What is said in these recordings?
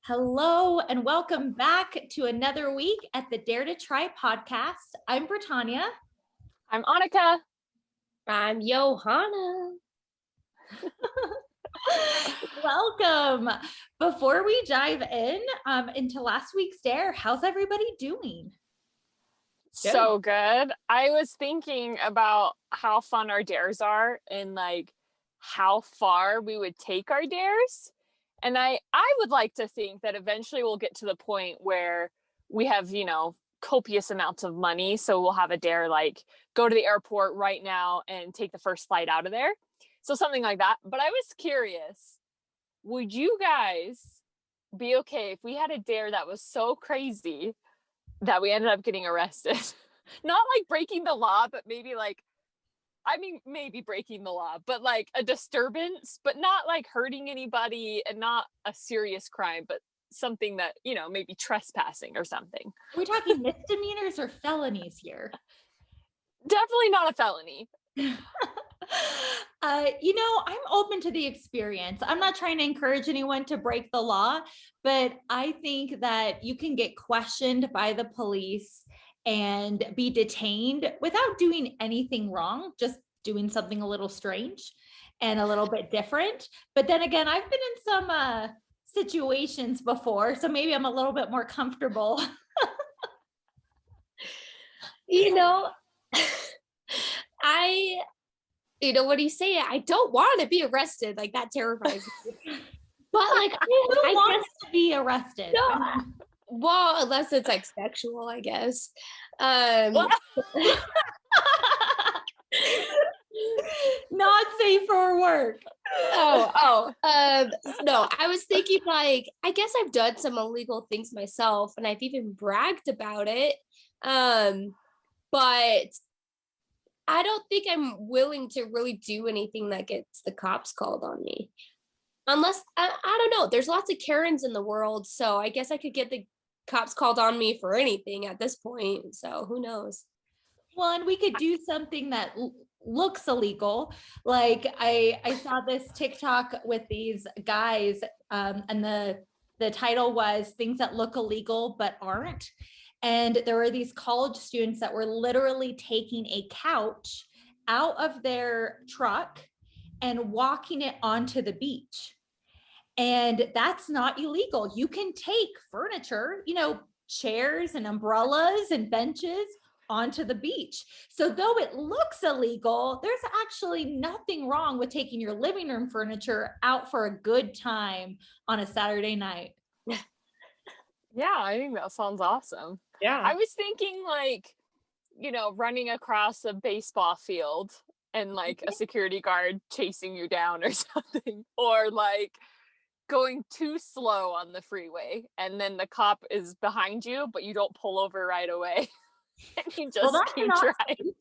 Hello and welcome back to another week at the Dare to Try podcast. I'm Bretagne. I'm Anike. I'm Johanna. Welcome. Before we dive into last week's Dare, how's everybody doing? So good. I was thinking about how fun our dares are and how far we would take our dares. And I would like to think that eventually we'll get to the point where we have, copious amounts of money. So we'll have a dare like go to the airport right now and take the first flight out of there. So something like that. But I was curious, would you guys be okay if we had a dare that was so crazy that we ended up getting arrested? Not like breaking the law, but maybe maybe breaking the law, but like a disturbance, but not like hurting anybody and not a serious crime, but something that, maybe trespassing or something. Are we talking misdemeanors or felonies here? Definitely not a felony. I'm open to the experience. I'm not trying to encourage anyone to break the law, but I think that you can get questioned by the police and be detained without doing anything wrong, just doing something a little strange and a little bit different. But then again, I've been in some situations before, so maybe I'm a little bit more comfortable. What do you say? I don't want to be arrested. Like, that terrifies me. But like, who wants to be arrested? No, well, unless it's like sexual, I guess. Not safe for work. No, I was thinking like, I guess I've done some illegal things myself and I've even bragged about it. But I don't think I'm willing to really do anything that gets the cops called on me. Unless, I don't know, there's lots of Karens in the world, so I guess I could get the cops called on me for anything at this point, so who knows? Well, and we could do something that looks illegal. Like I saw this TikTok with these guys, and the title was "Things That Look Illegal But Aren't." And there were these college students that were literally taking a couch out of their truck and walking it onto the beach. And that's not illegal. You can take furniture, chairs and umbrellas and benches onto the beach. So though it looks illegal, there's actually nothing wrong with taking your living room furniture out for a good time on a Saturday night. Yeah, I think that sounds awesome. Yeah. I was thinking running across a baseball field and like a security guard chasing you down or something, or like going too slow on the freeway and then the cop is behind you, but you don't pull over right away. And you just keep driving.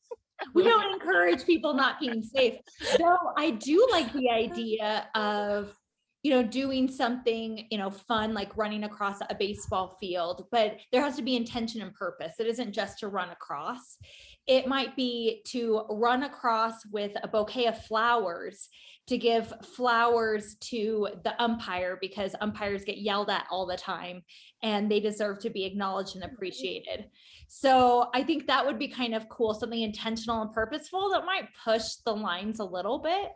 We don't encourage people not being safe. Though I do like the idea of, doing something, fun, like running across a baseball field, but there has to be intention and purpose. It isn't just to run across. It might be to run across with a bouquet of flowers, to give flowers to the umpire, because umpires get yelled at all the time and they deserve to be acknowledged and appreciated. So I think that would be kind of cool, something intentional and purposeful that might push the lines a little bit.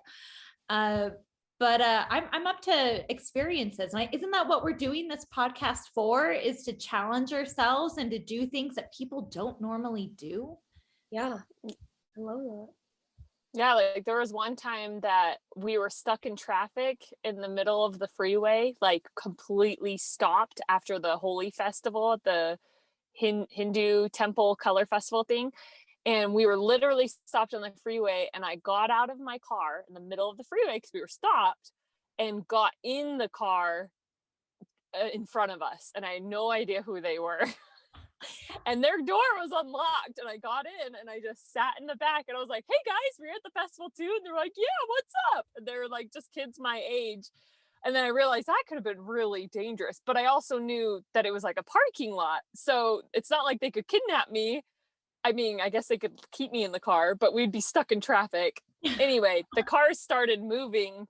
But I'm up to experiences. And isn't that what we're doing this podcast for, is to challenge ourselves and to do things that people don't normally do? Yeah, I love that. Yeah, like there was one time that we were stuck in traffic in the middle of the freeway, like completely stopped after the Holi festival at the Hindu temple color festival thing. And we were literally stopped on the freeway, and I got out of my car in the middle of the freeway because we were stopped, and got in the car in front of us. And I had no idea who they were. And their door was unlocked, and I got in and I just sat in the back and I was like, "Hey guys, we're at the festival too." And they're like, "Yeah, what's up?" And they're like just kids my age. And then I realized that could have been really dangerous, but I also knew that it was like a parking lot. So it's not like they could kidnap me. I mean, I guess they could keep me in the car, but we'd be stuck in traffic. Anyway, the car started moving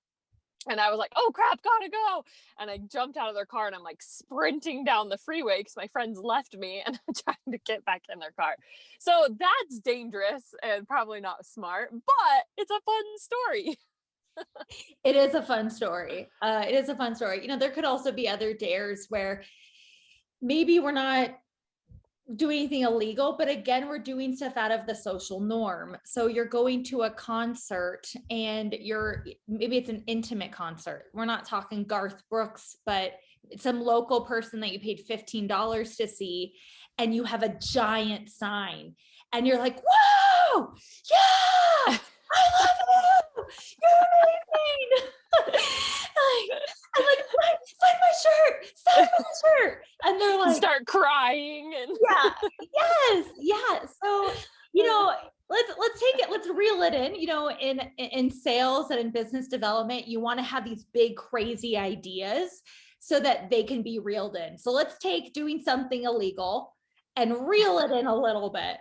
And I was like, oh crap, gotta go. And I jumped out of their car and I'm like sprinting down the freeway because my friends left me and I'm trying to get back in their car. So that's dangerous and probably not smart, but it's a fun story. It is a fun story. It is a fun story. You know, there could also be other dares where maybe we're not doing anything illegal, but again, we're doing stuff out of the social norm. So you're going to a concert and maybe it's an intimate concert. We're not talking Garth Brooks, but it's some local person that you paid $15 to see, and you have a giant sign and you're like, whoa, yeah, I love you. You're amazing. I'm like, sign my shirt, sign my shirt. And they're like, start crying and yeah. So, you know, let's take it, let's reel it in. You know, in sales and in business development, you want to have these big, crazy ideas so that they can be reeled in. So let's take doing something illegal and reel it in a little bit.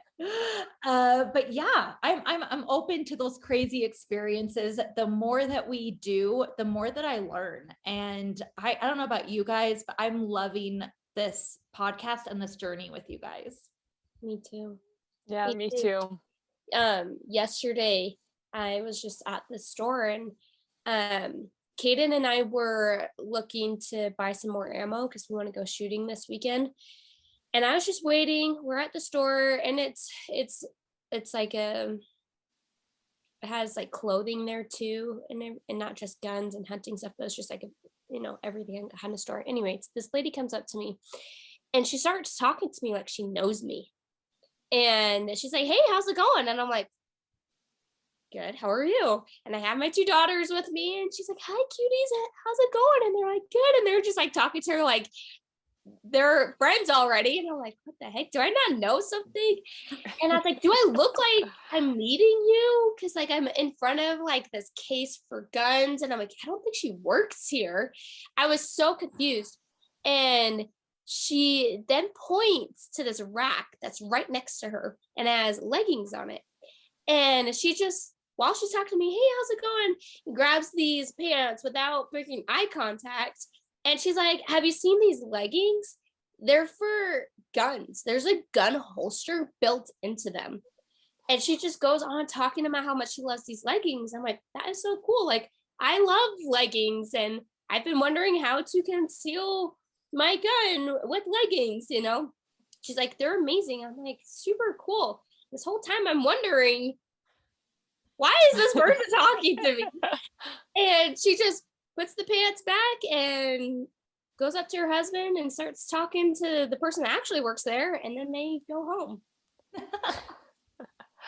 But yeah, I'm open to those crazy experiences. The more that we do, the more that I learn. And I don't know about you guys, but I'm loving this podcast and this journey with you guys. Me too. Yeah, me too. Yesterday I was just at the store and Kaden and I were looking to buy some more ammo because we want to go shooting this weekend. And I was just waiting. We're at the store and it's like it has like clothing there too, and not just guns and hunting stuff, but it's just like everything kind of store. Anyways, this lady comes up to me and she starts talking to me like she knows me. And she's like, hey, how's it going? And I'm like, good, how are you? And I have my 2 daughters with me and she's like, hi cuties, how's it going? And they're like, good. And they're just like talking to her like they're friends already. And I'm like, what the heck? Do I not know something? And I was like, do I look like I'm meeting you? Because like I'm in front of like this case for guns. And I'm like, I don't think she works here. I was so confused. And she then points to this rack that's right next to her and has leggings on it. And she just, while she's talking to me, hey, how's it going? Grabs these pants without breaking eye contact. And she's like, have you seen these leggings? They're for guns. There's a gun holster built into them. And she just goes on talking about how much she loves these leggings. I'm like, that is so cool. Like, I love leggings and I've been wondering how to conceal my gun with leggings, you know? She's like, they're amazing. I'm like, super cool. This whole time I'm wondering, why is this person talking to me? And she just puts the pants back and goes up to her husband and starts talking to the person that actually works there. And then they go home.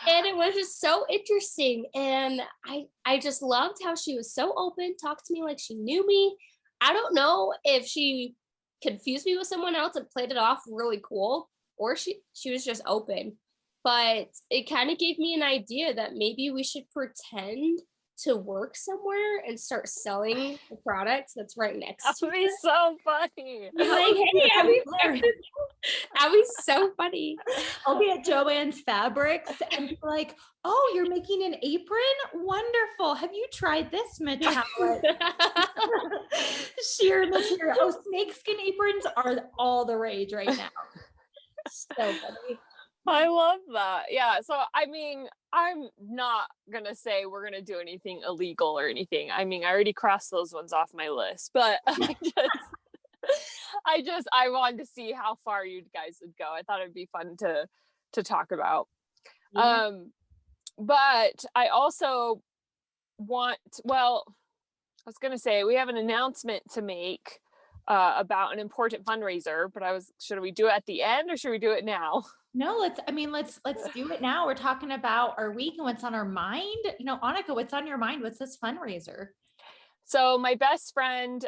And it was just so interesting. And I just loved how she was so open, talked to me like she knew me. I don't know if she confused me with someone else and played it off really cool, or she was just open. But it kind of gave me an idea that maybe we should pretend to work somewhere and start selling the products that's right next to That would be so funny. Like, hey, that'd be so funny. I'll be at Joann's Fabrics and be like, oh, you're making an apron? Wonderful. Have you tried this metallic sheer material? Oh, snakeskin aprons are all the rage right now. So funny. I love that. Yeah. So, I mean, I'm not going to say we're going to do anything illegal or anything. I mean, I already crossed those ones off my list, but I wanted to see how far you guys would go. I thought it'd be fun to talk about. Yeah. But I also I was going to say we have an announcement to make about an important fundraiser, but should we do it at the end or should we do it now? No, let's do it now. We're talking about our week and what's on our mind. You know, Anike, what's on your mind? What's this fundraiser? So my best friend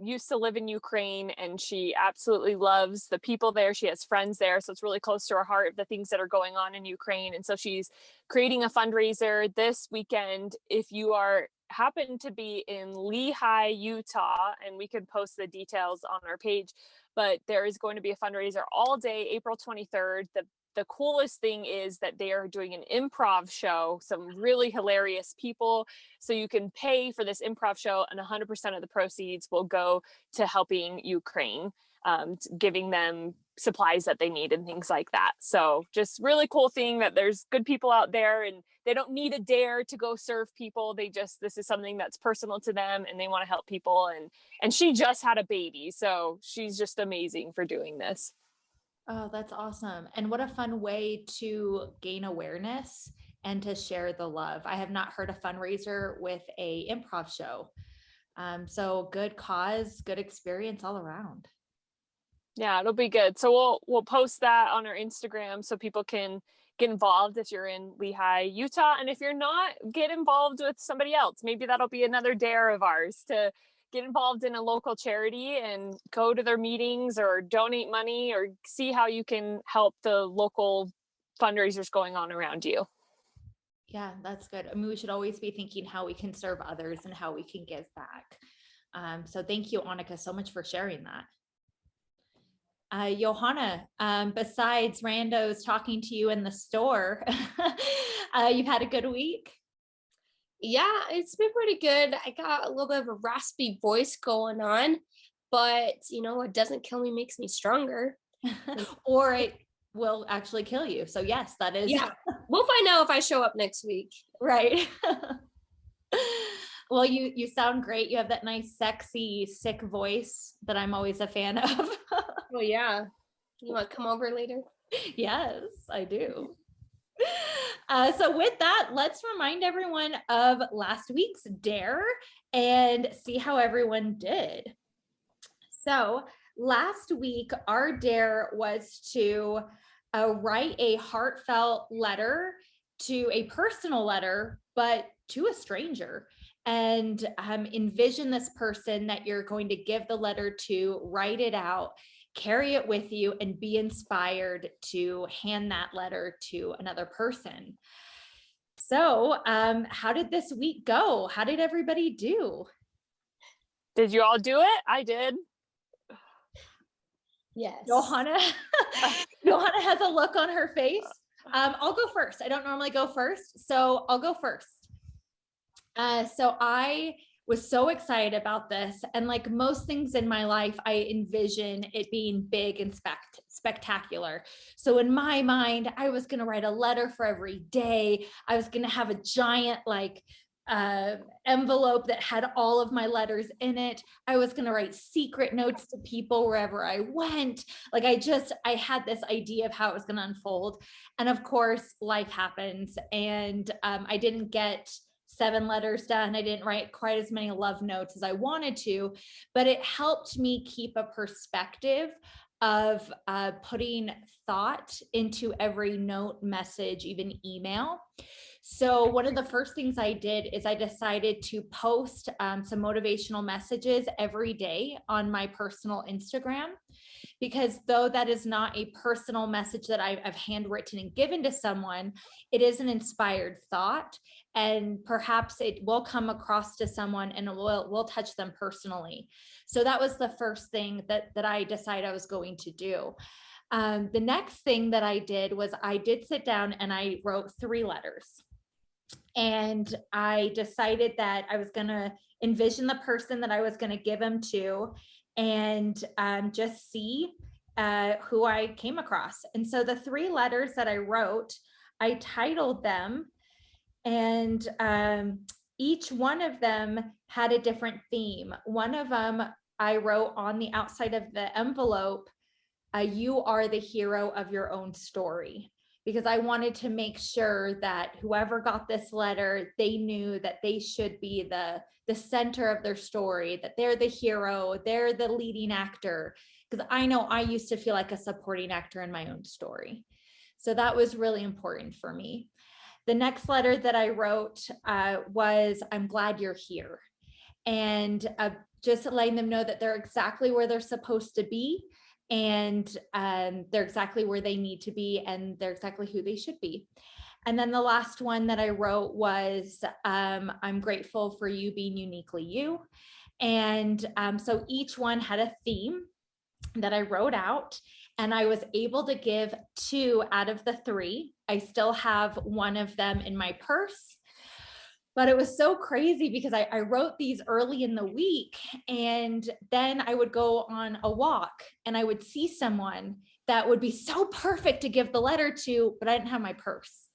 used to live in Ukraine and she absolutely loves the people there. She has friends there. So it's really close to her heart, the things that are going on in Ukraine. And so she's creating a fundraiser this weekend. If you happen to be in Lehi, Utah, and we can post the details on our page, but there is going to be a fundraiser all day, April 23rd. The the coolest thing is that they are doing an improv show, some really hilarious people. So you can pay for this improv show, and 100% of the proceeds will go to helping Ukraine, giving them supplies that they need and things like that. So just really cool thing that there's good people out there, and they don't need a dare to go serve people. This is something that's personal to them, and they want to help people. And she just had a baby, so she's just amazing for doing this. Oh, that's awesome. And what a fun way to gain awareness and to share the love. I have not heard a fundraiser with a improv show. So good cause, good experience all around. Yeah, it'll be good. So we'll post that on our Instagram so people can get involved if you're in Lehi, Utah. And if you're not, get involved with somebody else. Maybe that'll be another dare of ours to get involved in a local charity and go to their meetings or donate money or see how you can help the local fundraisers going on around you. Yeah, that's good. I mean, we should always be thinking how we can serve others and how we can give back. So thank you, Anike, so much for sharing that. Johanna, besides randos talking to you in the store, you've had a good week? Yeah, it's been pretty good. I got a little bit of a raspy voice going on, but what doesn't kill me makes me stronger. Or it will actually kill you. So yes, that is. Yeah, we'll find out if I show up next week. Right. Well, you sound great. You have that nice, sexy, sick voice that I'm always a fan of. Well, yeah. You want to come over later? Yes, I do. So with that, let's remind everyone of last week's dare and see how everyone did. So last week, our dare was to write a heartfelt letter, to a personal letter, but to a stranger. And envision this person that you're going to give the letter to, write it out, carry it with you, and be inspired to hand that letter to another person. So how did this week go? How did everybody do? Did you all do it? I did. Yes. Johanna has a look on her face. I'll go first. I don't normally go first, so I'll go first. So I was so excited about this. And like most things in my life, I envision it being big and spectacular. So in my mind, I was going to write a letter for every day. I was going to have a giant envelope that had all of my letters in it. I was going to write secret notes to people wherever I went. Like I had this idea of how it was going to unfold. And of course, life happens. And I didn't get 7 letters done. I didn't write quite as many love notes as I wanted to, but it helped me keep a perspective of putting thought into every note, message, even email. So one of the first things I did is I decided to post some motivational messages every day on my personal Instagram, because though that is not a personal message that I've handwritten and given to someone, it is an inspired thought, and perhaps it will come across to someone and it will touch them personally. So that was the first thing that I decided I was going to do. The next thing that I did was I did sit down and I wrote 3 letters. And I decided that I was going to envision the person that I was going to give them to, and just see who I came across. And so the 3 letters that I wrote, I titled them, and each one of them had a different theme. One of them I wrote on the outside of the envelope, "You are the hero of your own story," because I wanted to make sure that whoever got this letter, they knew that they should be the center of their story, that they're the hero, they're the leading actor. Because I know I used to feel like a supporting actor in my own story. So that was really important for me. The next letter that I wrote was, "I'm glad you're here." And just letting them know that they're exactly where they're supposed to be, and they're exactly where they need to be, and they're exactly who they should be. And then the last one that I wrote was, "I'm grateful for you being uniquely you." And so each one had a theme that I wrote out. And I was able to give 2 out of the 3. I still have one of them in my purse. But it was so crazy because I wrote these early in the week, and then I would go on a walk and I would see someone that would be so perfect to give the letter to, but I didn't have my purse.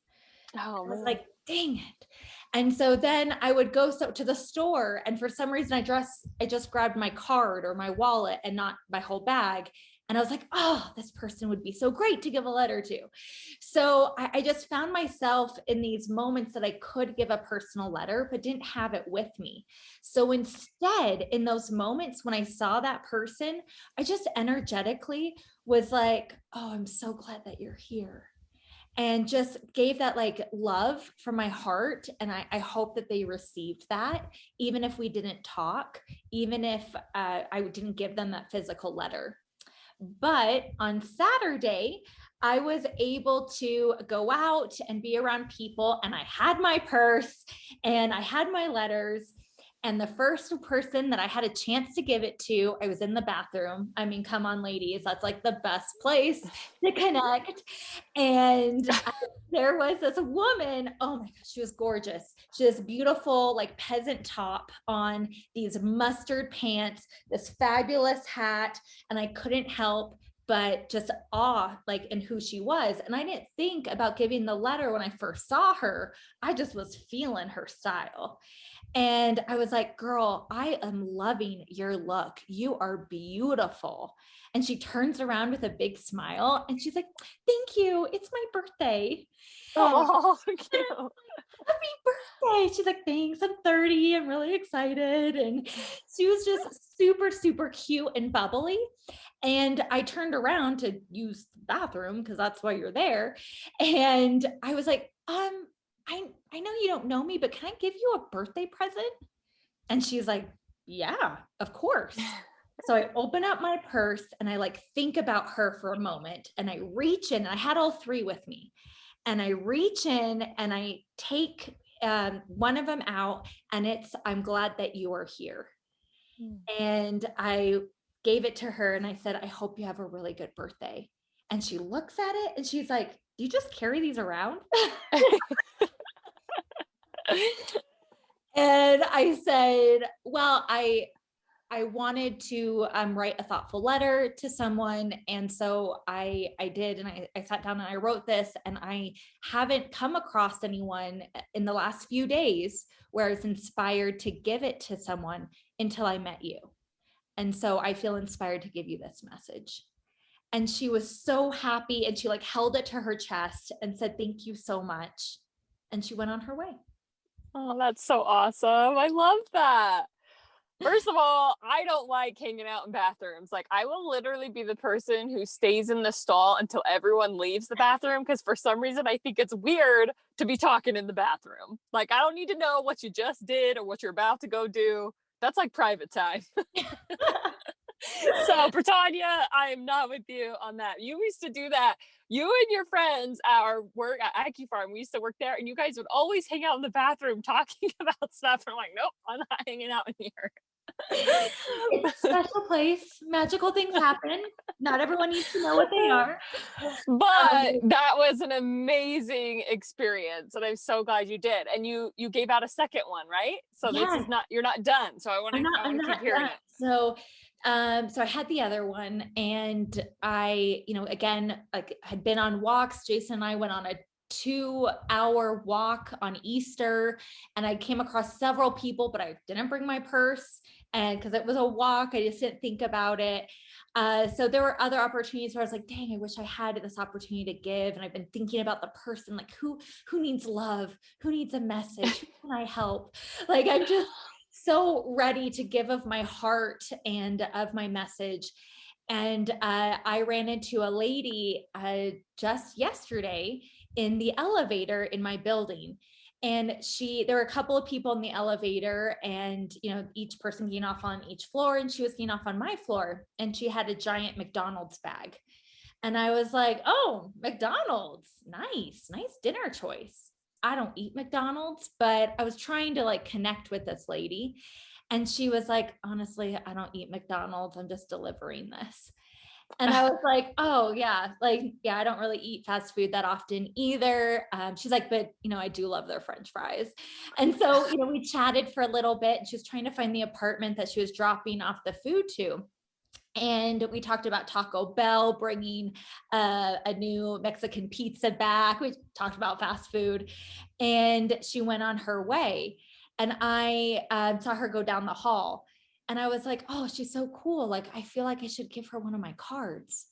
Oh, I was man. like, dang it. And so then I would go to the store, and for some reason I just grabbed my card or my wallet and not my whole bag. And I was like, oh, this person would be so great to give a letter to. So I just found myself in these moments that I could give a personal letter, but didn't have it with me. So instead, in those moments when I saw that person, I just energetically was like, oh, I'm so glad that you're here. And just gave that like love from my heart. And I hope that they received that, even if we didn't talk, even if I didn't give them that physical letter. But on Saturday, I was able to go out and be around people, and I had my purse and I had my letters. And the first person that I had a chance to give it to, I was in the bathroom. I mean, come on, ladies, that's like the best place to connect. And there was this woman. Oh my gosh, she was gorgeous. She had this beautiful, like peasant top on, these mustard pants, this fabulous hat. And I couldn't help but just awe like in who she was. And I didn't think about giving the letter when I first saw her. I just was feeling her style. And I was like, girl, I am loving your look. You are beautiful. And she turns around with a big smile and she's like, thank you. It's my birthday. Oh, cute. Happy birthday. She's like, thanks. I'm 30. I'm really excited. And she was just super, super cute and bubbly. And I turned around to use the bathroom because that's why you're there. And I was like, I know you don't know me, but can I give you a birthday present? And she's like, yeah, of course. So I open up my purse and I like think about her for a moment, and I reach in, and I had all 3 with me, and I reach in and I take one of them out, and it's, I'm glad that you are here. And I gave it to her and I said, I hope you have a really good birthday. And she looks at it and she's like, do you just carry these around? And I said, well, I wanted to write a thoughtful letter to someone. And so I did, and I sat down and I wrote this, and I haven't come across anyone in the last few days where I was inspired to give it to someone until I met you. And so I feel inspired to give you this message. And she was so happy, and she like held it to her chest and said, thank you so much. And she went on her way. Oh, that's so awesome. I love that. First of all, I don't like hanging out in bathrooms. Like, I will literally be the person who stays in the stall until everyone leaves the bathroom, because for some reason I think it's weird to be talking in the bathroom. Like, I don't need to know what you just did or what you're about to go do. That's like private time. So, Britannia, I am not with you on that. You used to do that. You and your friends at our work at Ike Farm, we used to work there, and you guys would always hang out in the bathroom talking about stuff. I'm like, nope, I'm not hanging out in here. It's a special place. Magical things happen. Not everyone needs to know what they are. But that was an amazing experience, and I'm so glad you did. And you gave out a second one, right? So Yes. this is not, you're not done. So I want to keep hearing it. So I had the other one, and I, again, like had been on walks. Jason and I went on a 2-hour walk on Easter, and I came across several people, but I didn't bring my purse, and because it was a walk, I just didn't think about it. So there were other opportunities where I was like, dang, I wish I had this opportunity to give. And I've been thinking about the person, like who needs love, who needs a message, who can I help? Like, I'm just so ready to give of my heart and of my message. And I ran into a lady just yesterday in the elevator in my building. And there were a couple of people in the elevator, and, each person getting off on each floor, and she was getting off on my floor, and she had a giant McDonald's bag. And I was like, oh, McDonald's, nice dinner choice. I don't eat McDonald's, but I was trying to like connect with this lady. And she was like, honestly, I don't eat McDonald's. I'm just delivering this. And I was like, oh yeah, like, yeah, I don't really eat fast food that often either. She's like, but I do love their French fries. And so, we chatted for a little bit, and she was trying to find the apartment that she was dropping off the food to. And we talked about Taco Bell bringing a new Mexican pizza back. We talked about fast food, and she went on her way. And I saw her go down the hall, and I was like, oh, she's so cool. Like, I feel like I should give her one of my cards.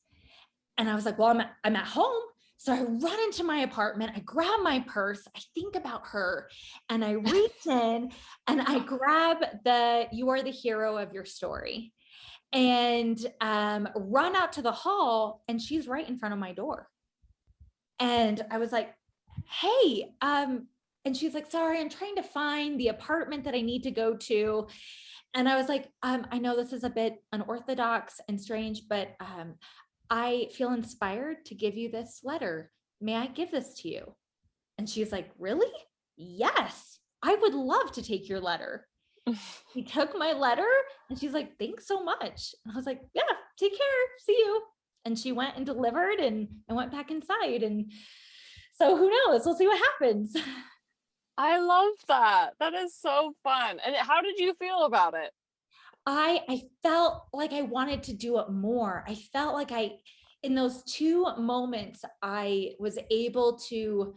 And I was like, well, I'm at home. So I run into my apartment, I grab my purse, I think about her, and I reach in and I grab "You are the hero of your story," and run out to the hall, and she's right in front of my door. And I was like, hey, and she's like, sorry, I'm trying to find the apartment that I need to go to. And I was like, I know this is a bit unorthodox and strange, but I feel inspired to give you this letter. May I give this to you? And she's like, really? Yes, I would love to take your letter. She took my letter, and she's like, thanks so much. And I was like, yeah, take care. See you. And she went and delivered and went back inside. And so who knows? We'll see what happens. I love that. That is so fun. And how did you feel about it? I felt like I wanted to do it more. I felt like in those 2 moments, I was able to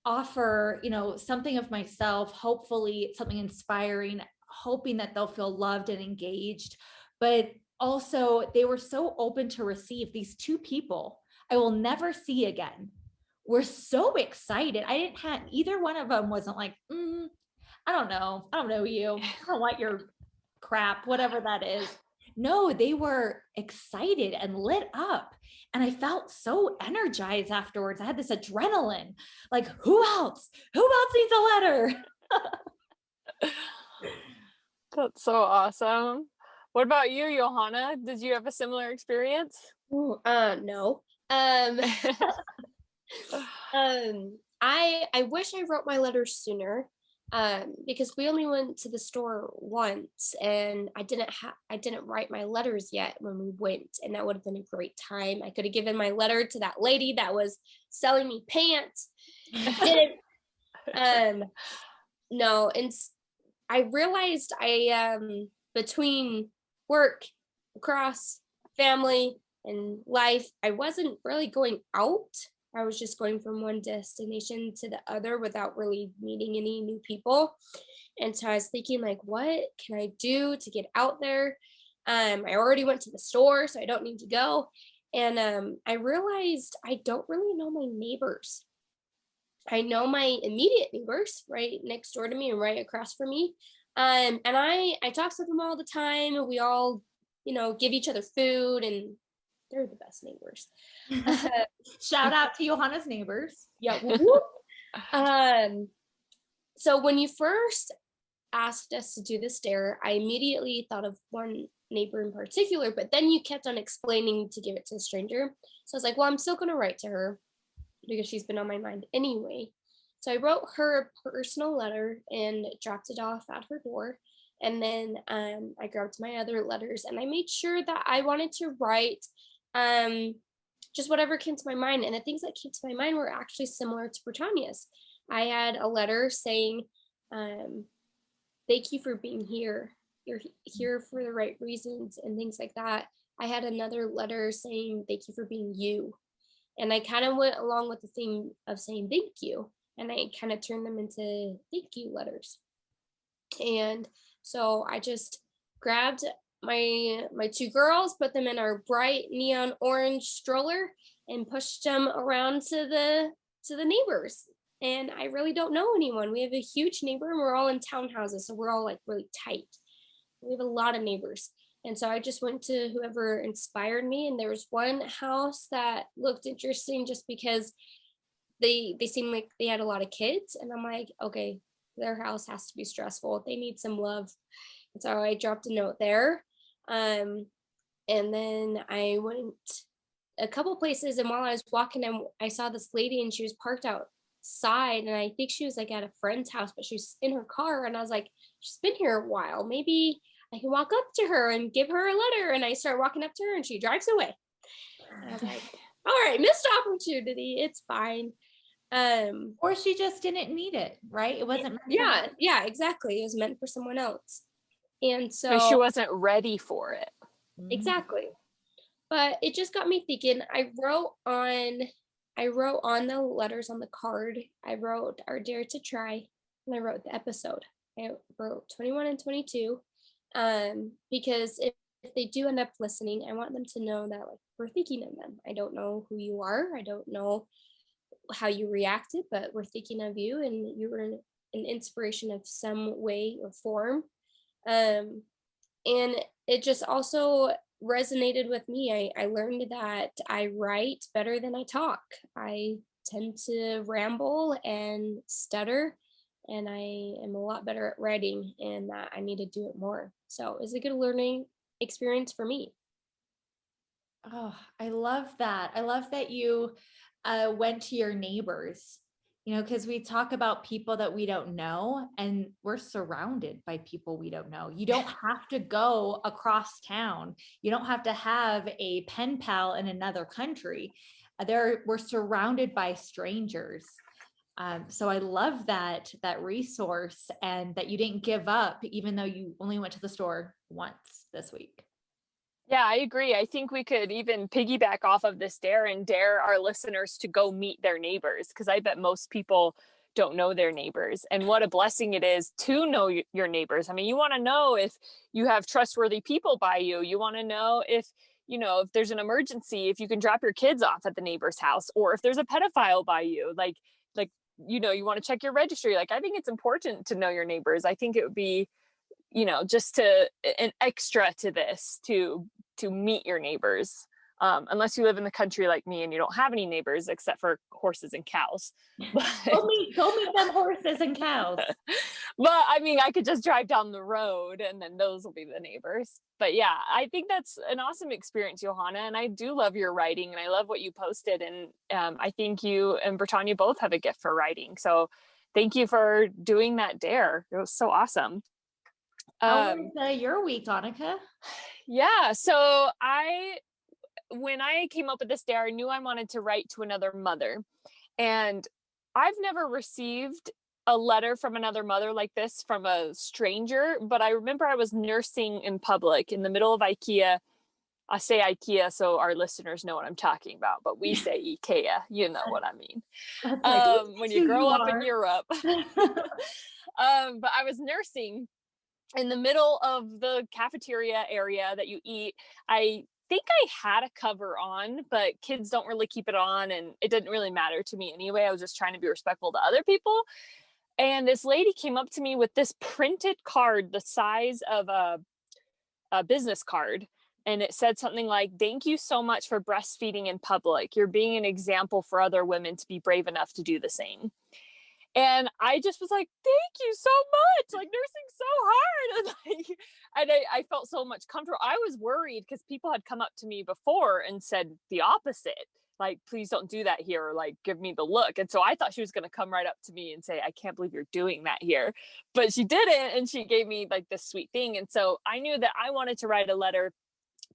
offer, something of myself, hopefully something inspiring, hoping that they'll feel loved and engaged. But also, they were so open to receive. These 2 people I will never see again were so excited. I didn't have either one of them wasn't like, I don't know you. I don't want your crap, whatever that is. No, they were excited and lit up. And I felt so energized afterwards. I had this adrenaline. Like, who else? Who else needs a letter? That's so awesome. What about you, Johanna? Did you have a similar experience? Ooh, no. I wish I wrote my letter sooner, because we only went to the store once, and I didn't write my letters yet when we went, and that would have been a great time. I could have given my letter to that lady that was selling me pants. No, and I realized between work, across family and life, I wasn't really going out. I was just going from one destination to the other without really meeting any new people. And so I was thinking, like, what can I do to get out there? I already went to the store, so I don't need to go. And I realized I don't really know my neighbors. I know my immediate neighbors right next door to me and right across from me. And I talk to them all the time. We all, give each other food, and they're the best neighbors. Shout out to Johanna's neighbors. Yeah. So when you first asked us to do this dare, I immediately thought of one neighbor in particular, but then you kept on explaining to give it to a stranger. So I was like, well, I'm still going to write to her because she's been on my mind anyway. So I wrote her a personal letter and dropped it off at her door. And then I grabbed my other letters, and I made sure that I wanted to write just whatever came to my mind. And the things that came to my mind were actually similar to Bretagne's. I had a letter saying, thank you for being here. You're here for the right reasons and things like that. I had another letter saying, thank you for being you. And I kind of went along with the theme of saying thank you. And I kind of turned them into thank you letters. And so I just grabbed my 2 girls, put them in our bright neon orange stroller, and pushed them around to the neighbors. And I really don't know anyone. We have a huge neighbor, and we're all in townhouses, so we're all like really tight. We have a lot of neighbors. And so I just went to whoever inspired me, and there was one house that looked interesting just because they seemed like they had a lot of kids, and I'm like, okay, their house has to be stressful. They need some love. And so I dropped a note there. And then I went a couple places, and while I was walking, I saw this lady, and she was parked outside, and I think she was like at a friend's house, but she was in her car, and I was like, she's been here a while. Maybe I can walk up to her and give her a letter. And I start walking up to her, and she drives away. I was like, all right, missed opportunity. It's fine. Or she just didn't need it, right? It wasn't meant for her. Yeah, exactly. It was meant for someone else. And But she so wasn't ready for it. exactly. But it just got me thinking. I wrote on the letters on the card. I wrote our Dare to Try, and I wrote the episode. I wrote 21 and 22. Because if they do end up listening, I want them to know that like we're thinking of them. I don't know who you are. I don't know how you reacted, but we're thinking of you, and you were an inspiration of some way or form. And it just also resonated with me. I learned that I write better than I talk. I tend to ramble and stutter, and I am a lot better at writing, and that I need to do it more. So it's a good learning experience for me. Oh, I love that. I love that you went to your neighbors, because we talk about people that we don't know, and we're surrounded by people we don't know. You don't have to go across town. You don't have to have a pen pal in another country. We're surrounded by strangers. So I love that resource, and that you didn't give up, even though you only went to the store once this week. Yeah, I agree. I think we could even piggyback off of this dare and dare our listeners to go meet their neighbors, because I bet most people don't know their neighbors, and what a blessing it is to know your neighbors. I mean, you want to know if you have trustworthy people by you. You want to know if there's an emergency, if you can drop your kids off at the neighbor's house, or if there's a pedophile by you. You want to check your registry. Like, I think it's important to know your neighbors. I think it would be just an extra to this to meet your neighbors, unless you live in the country like me and you don't have any neighbors except for horses and cows. Go meet them horses and cows. But I mean, I could just drive down the road and then those will be the neighbors. But yeah, I think that's an awesome experience, Johanna, and I do love your writing, and I love what you posted, and I think you and Bretagne both have a gift for writing, so thank you for doing that dare. It was so awesome. How was your week, Anike? Yeah, so when I came up with this dare, I knew I wanted to write to another mother, and I've never received a letter from another mother like this from a stranger, but I remember I was nursing in public in the middle of IKEA. I say IKEA so our listeners know what I'm talking about, but we say IKEA, you know what I mean. When you grow up in Europe. But I was nursing in the middle of the cafeteria area that you eat. I think I had a cover on, but kids don't really keep it on, and it didn't really matter to me anyway. I was just trying to be respectful to other people. And this lady came up to me with this printed card the size of a business card. And it said something like, "Thank you so much for breastfeeding in public. You're being an example for other women to be brave enough to do the same." And I just was like, "Thank you so much. Like, nursing's so hard." And I felt so much comfort. I was worried because people had come up to me before and said the opposite. Like, "Please don't do that here," or like, "Give me the look." And so I thought she was going to come right up to me and say, "I can't believe you're doing that here." But she didn't. And she gave me like this sweet thing. And so I knew that I wanted to write a letter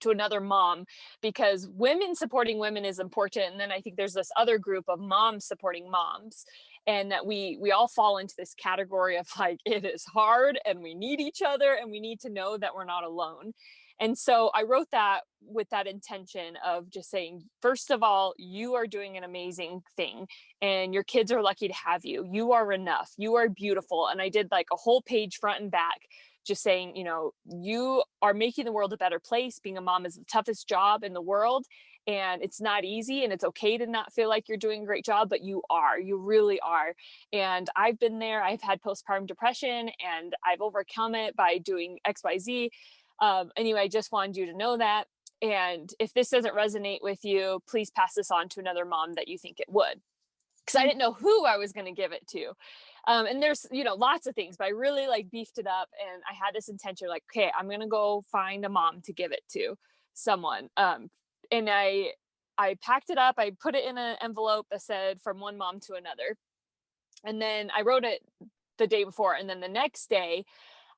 to another mom, because women supporting women is important. And then I think there's this other group of moms supporting moms, and that we all fall into this category of like, it is hard and we need each other and we need to know that we're not alone. And so I wrote that with that intention of just saying, first of all, you are doing an amazing thing and your kids are lucky to have you. You are enough. You are beautiful. And I did like a whole page front and back, just saying, you are making the world a better place. Being a mom is the toughest job in the world, and it's not easy, and it's okay to not feel like you're doing a great job, but you really are. And I've been there. I've had postpartum depression and I've overcome it by doing XYZ. Anyway, I just wanted you to know that. And if this doesn't resonate with you, please pass this on to another mom that you think it would. Because I didn't know who I was going to give it to. And there's, lots of things, but I really like beefed it up. And I had this intention, like, okay, I'm going to go find a mom to give it to someone. And I packed it up. I put it in an envelope that said from one mom to another. And then I wrote it the day before. And then the next day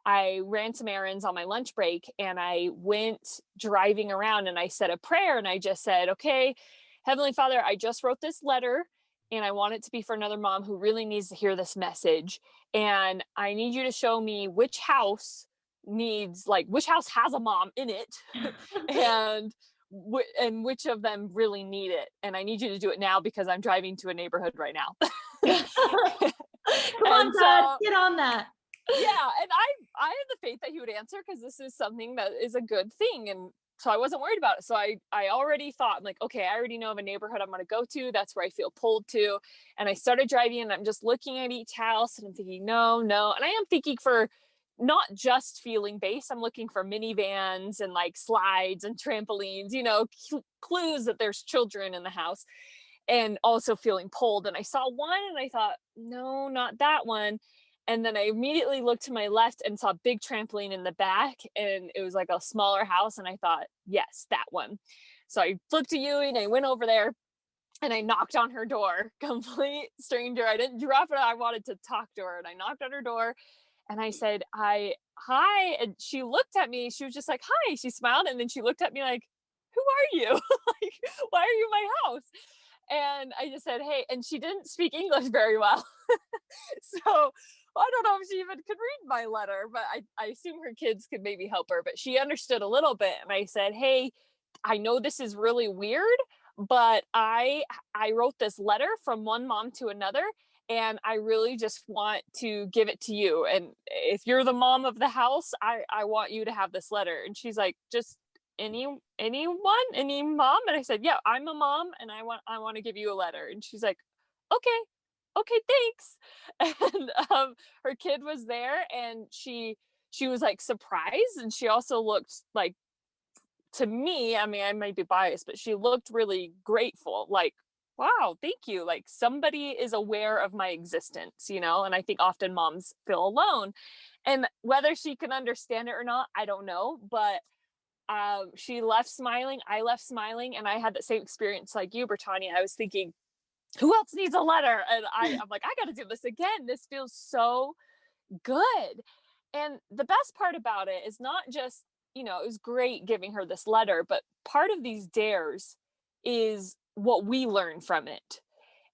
I ran some errands on my lunch break, and I went driving around, and I said a prayer, and I just said, okay, Heavenly Father, I just wrote this letter, and I want it to be for another mom who really needs to hear this message. And I need you to show me which house which house has a mom in it and which of them really need it. And I need you to do it now because I'm driving to a neighborhood right now. Come on, God, get on that. Yeah. And I have the faith that he would answer, because this is something that is a good thing. And so I wasn't worried about it. So I already thought, I'm like, okay, I already know of a neighborhood I'm going to go to. That's where I feel pulled to. And I started driving, and I'm just looking at each house, and I'm thinking, no. And I am thinking for not just feeling based. I'm looking for minivans and like slides and trampolines, clues that there's children in the house, and also feeling pulled. And I saw one, and I thought, no, not that one. And then I immediately looked to my left and saw a big trampoline in the back, and it was like a smaller house. And I thought, yes, that one. So I flipped to you, and I went over there, and I knocked on her door, complete stranger. I didn't drop it. I wanted to talk to her, and I knocked on her door, and I said, hi. And she looked at me. She was just like, hi. She smiled, and then she looked at me like, who are you? Like, why are you in my house? And I just said, hey. And she didn't speak English very well. So I don't know if she even could read my letter, but I assume her kids could maybe help her. But she understood a little bit. And I said, hey, I know this is really weird, but I wrote this letter from one mom to another, and I really just want to give it to you. And if you're the mom of the house, I want you to have this letter. And she's like, just any mom? And I said, yeah, I'm a mom, and I want to give you a letter. And she's like, okay, thanks. And her kid was there, and she was like surprised, and she also looked like, to me, I mean, I might be biased, but she looked really grateful, like, wow, thank you. Like, somebody is aware of my existence, and I think often moms feel alone. And whether she can understand it or not, I don't know. But she left smiling. I left smiling. And I had the same experience like you, Bretagne. I was thinking, who else needs a letter? And I'm like, I got to do this again. This feels so good. And the best part about it is not just, it was great giving her this letter, but part of these dares is what we learn from it.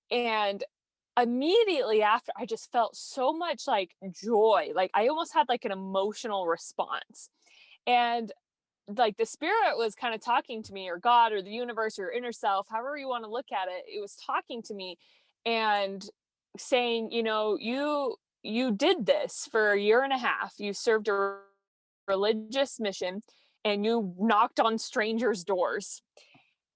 And immediately after, I just felt so much like joy. Like, I almost had like an emotional response. And like the spirit was kind of talking to me, or God, or the universe, or your inner self, however you want to look at it. It was talking to me and saying, you did this for a year and a half. You served a religious mission, and you knocked on strangers' doors.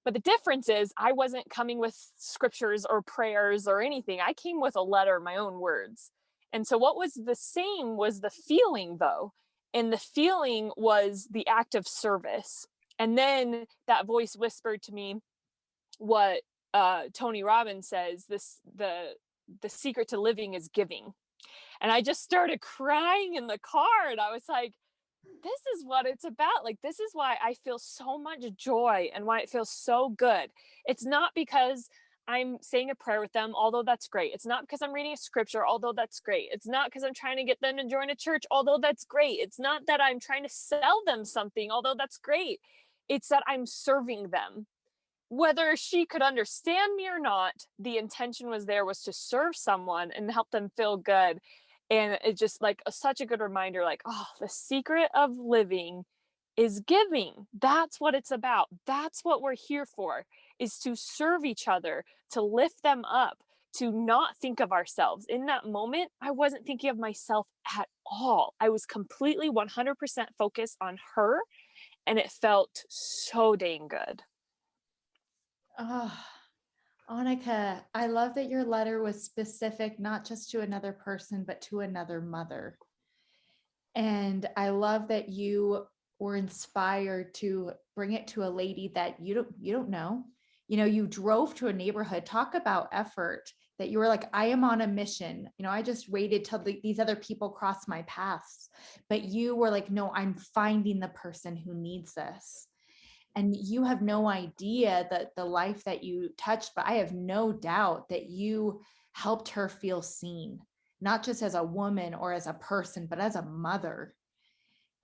But the difference is, I wasn't coming with scriptures or prayers or anything. I came with a letter, my own words. And so what was the same was the feeling, though. And the feeling was the act of service. And then that voice whispered to me what Tony Robbins says, the secret to living is giving. And I just started crying in the car, and I was like, this is what it's about. Like, this is why I feel so much joy, and why it feels so good. It's not because I'm saying a prayer with them, although that's great. It's not because I'm reading a scripture, although that's great. It's not because I'm trying to get them to join a church, although that's great. It's not that I'm trying to sell them something, although that's great. It's that I'm serving them. Whether she could understand me or not, the intention was to serve someone and help them feel good. And it's just like such a good reminder, like, oh, the secret of living is giving. That's what it's about. That's what we're here for, is to serve each other, to lift them up, to not think of ourselves. In that moment, I wasn't thinking of myself at all. I was completely 100% focused on her, and it felt so dang good. Oh, Anike, I love that your letter was specific, not just to another person, but to another mother. And I love that you were inspired to bring it to a lady that you don't know. You drove to a neighborhood. Talk about effort, that you were like, I am on a mission. I just waited till these other people cross my paths. But you were like, no, I'm finding the person who needs this. And you have no idea that the life that you touched, but I have no doubt that you helped her feel seen, not just as a woman or as a person, but as a mother.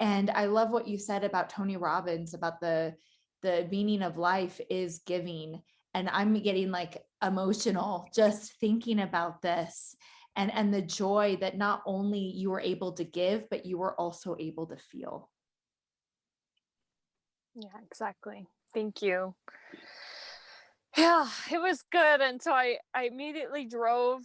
And I love what you said about Tony Robbins, about the meaning of life is giving. And I'm getting like emotional just thinking about this, and the joy that not only you were able to give, but you were also able to feel. Yeah, exactly. Thank you. Yeah, it was good. And so I immediately drove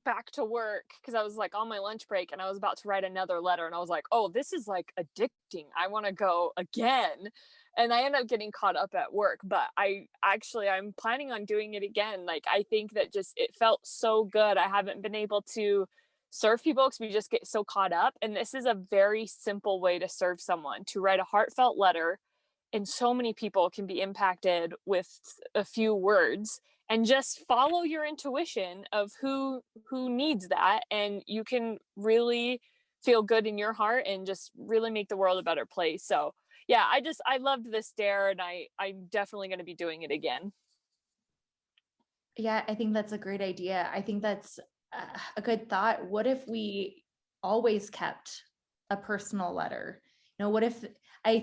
back to work because I was like on my lunch break and I was about to write another letter. And I was like, oh, this is like addicting. I want to go again. And I ended up getting caught up at work, but I'm planning on doing it again. Like, I think that just, it felt so good. I haven't been able to serve people because we just get so caught up. And this is a very simple way to serve someone, to write a heartfelt letter, and so many people can be impacted with a few words, and just follow your intuition of who needs that, and you can really feel good in your heart and just really make the world a better place. So yeah, I loved this dare, and I'm definitely going to be doing it again. Yeah, I think that's a great idea. I think that's a good thought. What if we always kept a personal letter? What if I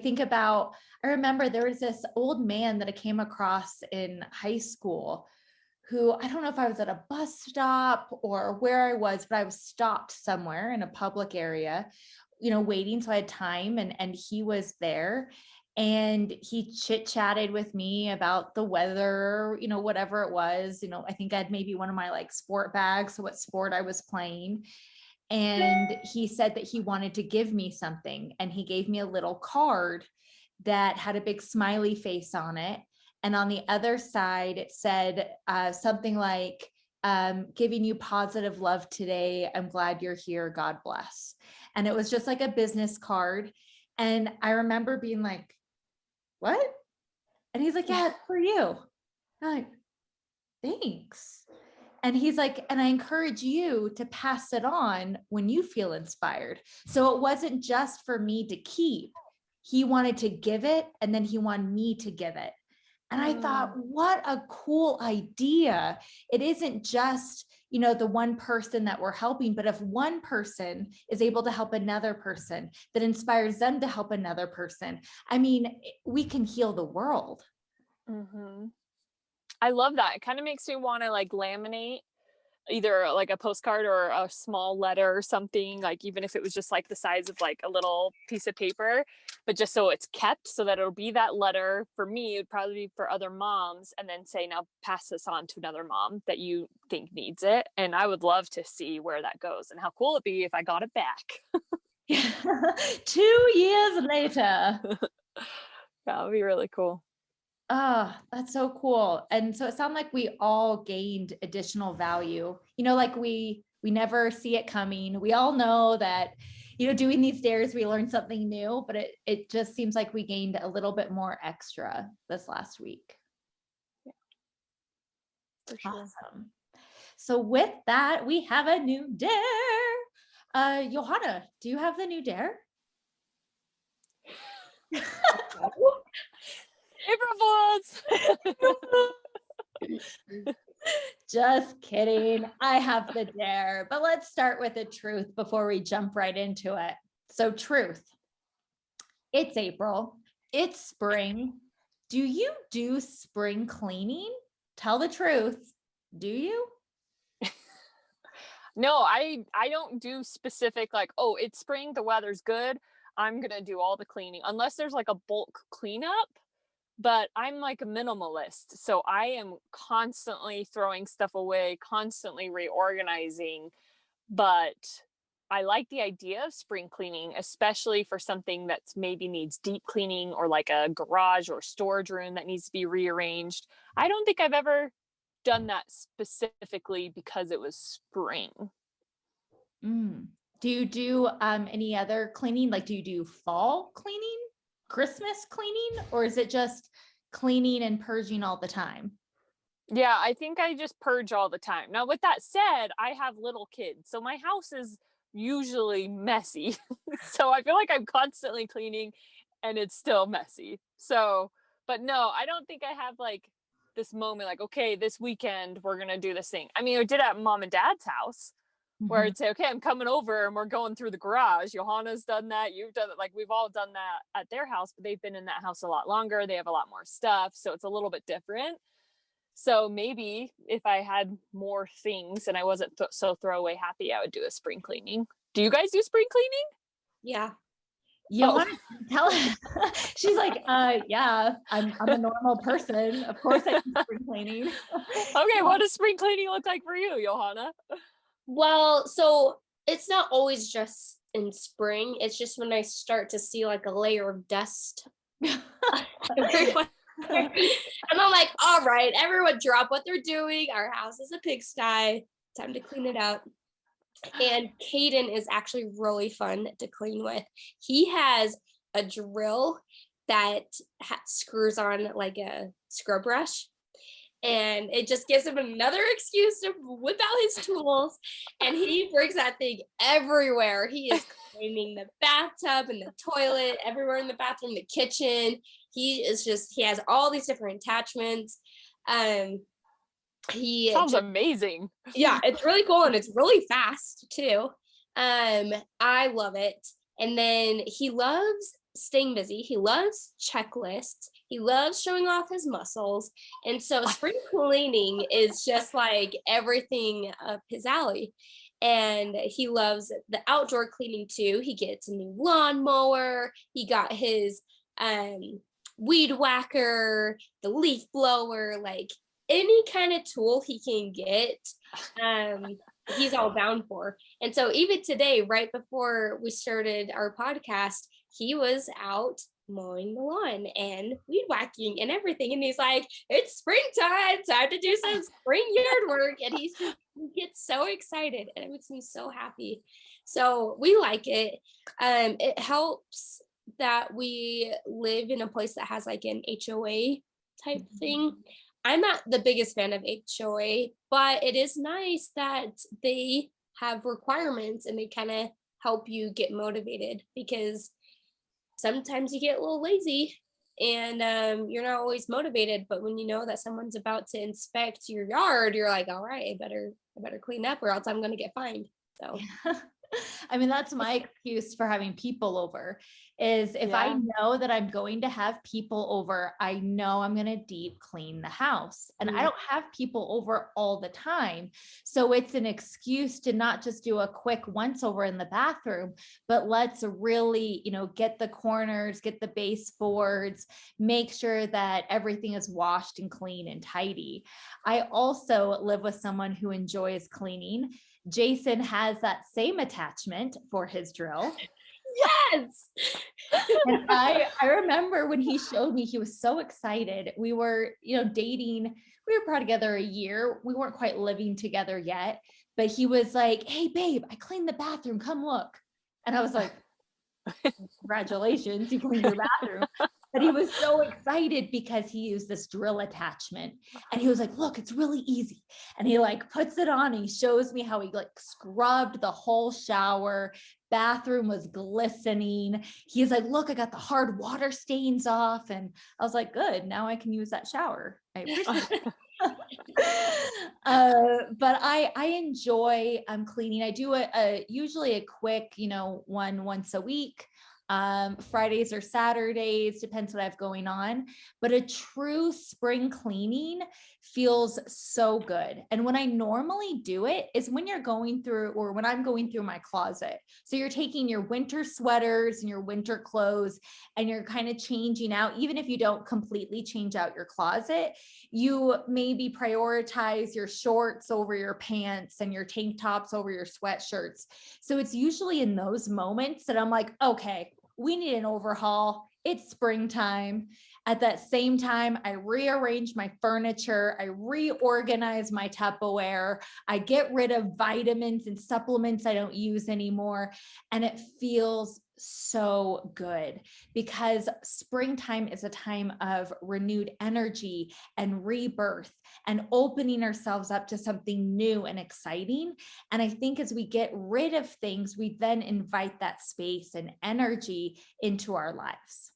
remember there was this old man that I came across in high school who, I don't know if I was at a bus stop or where I was, but I was stopped somewhere in a public area, waiting. So I had time, and he was there. And he chit-chatted with me about the weather, whatever it was. I think I had maybe one of my like sport bags, so what sport I was playing. And he said that he wanted to give me something. And he gave me a little card that had a big smiley face on it. And on the other side, it said something like, giving you positive love today. I'm glad you're here. God bless. And it was just like a business card. And I remember being like, what? And he's like, yeah, it's for you. I'm like, thanks. And he's like, and I encourage you to pass it on when you feel inspired. So it wasn't just for me to keep. He wanted to give it, and then he wanted me to give it. And I thought, what a cool idea. It isn't just, the one person that we're helping, but if one person is able to help another person, that inspires them to help another person, I mean, we can heal the world. Mm-hmm. I love that. It kind of makes me want to like laminate either like a postcard or a small letter or something, like even if it was just like the size of like a little piece of paper, but just so it's kept, so that it'll be that letter for me. It would probably be for other moms, and then say, now pass this on to another mom that you think needs it. And I would love to see where that goes, and how cool it'd be if I got it back. 2 years later. That would be really cool. Oh, that's so cool. And so it sounded like we all gained additional value, like we never see it coming. We all know that, doing these dares, we learned something new, but it just seems like we gained a little bit more extra this last week. Yeah, for sure. Awesome. So with that, we have a new dare. Johanna, do you have the new dare? April Fools! Just kidding. I have the dare, but let's start with the truth before we jump right into it. So truth. It's April. It's spring. Do you do spring cleaning? Tell the truth. Do you? No, I don't do specific like, oh, it's spring, the weather's good, I'm gonna do all the cleaning, unless there's like a bulk cleanup. But I'm like a minimalist, so I am constantly throwing stuff away, constantly reorganizing. But I like the idea of spring cleaning, especially for something that's maybe needs deep cleaning, or like a garage or storage room that needs to be rearranged. I don't think I've ever done that specifically because it was spring. Do you do any other cleaning? Like, do you do fall cleaning, Christmas cleaning, or is it just cleaning and purging all the time? Yeah, I think I just purge all the time. Now, with that said, I have little kids, so my house is usually messy. So I feel like I'm constantly cleaning and it's still messy. So, but no, I don't think I have like this moment like, okay, this weekend we're going to do this thing. I mean, I did at mom and dad's house, where Mhm. I'd say, okay, I'm coming over and we're going through the garage. Johanna's done that. You've done it. Like we've all done that at their house, but they've been in that house a lot longer. They have a lot more stuff. So it's a little bit different. So maybe if I had more things and I wasn't so throwaway happy, I would do a spring cleaning. Do you guys do spring cleaning? Yeah. You Oh. want to tell she's like, yeah, I'm a normal person. Of course I do spring cleaning. Okay, what does spring cleaning look like for you, Johanna? Well, so it's not always just in spring. It's just when I start to see like a layer of dust. Everywhere. And I'm like, all right, everyone drop what they're doing. Our house is a pigsty. Time to clean it out. And Caden is actually really fun to clean with. He has a drill that screws on like a scrub brush. And it just gives him another excuse to whip out his tools. And he brings that thing everywhere. He is cleaning the bathtub and the toilet, everywhere in the bathroom, the kitchen. He has all these different attachments. Sounds amazing. Yeah, it's really cool and it's really fast too. I love it. And then he loves staying busy. He loves checklists. He loves showing off his muscles. And so spring cleaning is just like everything up his alley. And he loves the outdoor cleaning too. He gets a new lawnmower. He got his weed whacker, the leaf blower, like any kind of tool he can get, he's all down for. And so even today, right before we started our podcast, he was out mowing the lawn and weed whacking and everything. And he's like, it's springtime, time to do some spring yard work. And he gets so excited and it makes me so happy. So we like it. It helps that we live in a place that has like an HOA type thing. I'm not the biggest fan of HOA, but it is nice that they have requirements and they kind of help you get motivated, because sometimes you get a little lazy and you're not always motivated. But when you know that someone's about to inspect your yard, you're like, all right, I better clean up or else I'm going to get fined. So I mean, that's my excuse for having people over, is if I know that I'm going to have people over, I know I'm going to deep clean the house, and I don't have people over all the time. So it's an excuse to not just do a quick once over in the bathroom, but let's really, get the corners, get the baseboards, make sure that everything is washed and clean and tidy. I also live with someone who enjoys cleaning. Jason has that same attachment for his drill. Yes. And I remember when he showed me, he was so excited. We were, dating. We were probably together a year. We weren't quite living together yet, but he was like, hey babe, I cleaned the bathroom. Come look. And I was like, congratulations, you cleaned your bathroom. But he was so excited because he used this drill attachment, and he was like, look, it's really easy. And he like puts it on and he shows me how he like scrubbed the whole shower. Bathroom was glistening. He's like, look, I got the hard water stains off. And I was like, good, now I can use that shower. I appreciate it. But I enjoy cleaning. I do usually a quick, once a week. Fridays or Saturdays, depends what I have going on, but a true spring cleaning feels so good. And when I normally do it is when you're going through, or when I'm going through my closet. So you're taking your winter sweaters and your winter clothes and you're kind of changing out, even if you don't completely change out your closet, you maybe prioritize your shorts over your pants and your tank tops over your sweatshirts. So it's usually in those moments that I'm like, okay, we need an overhaul. It's springtime. At that same time, I rearrange my furniture. I reorganize my Tupperware. I get rid of vitamins and supplements I don't use anymore. And it feels so good, because springtime is a time of renewed energy and rebirth and opening ourselves up to something new and exciting. And I think as we get rid of things, we then invite that space and energy into our lives.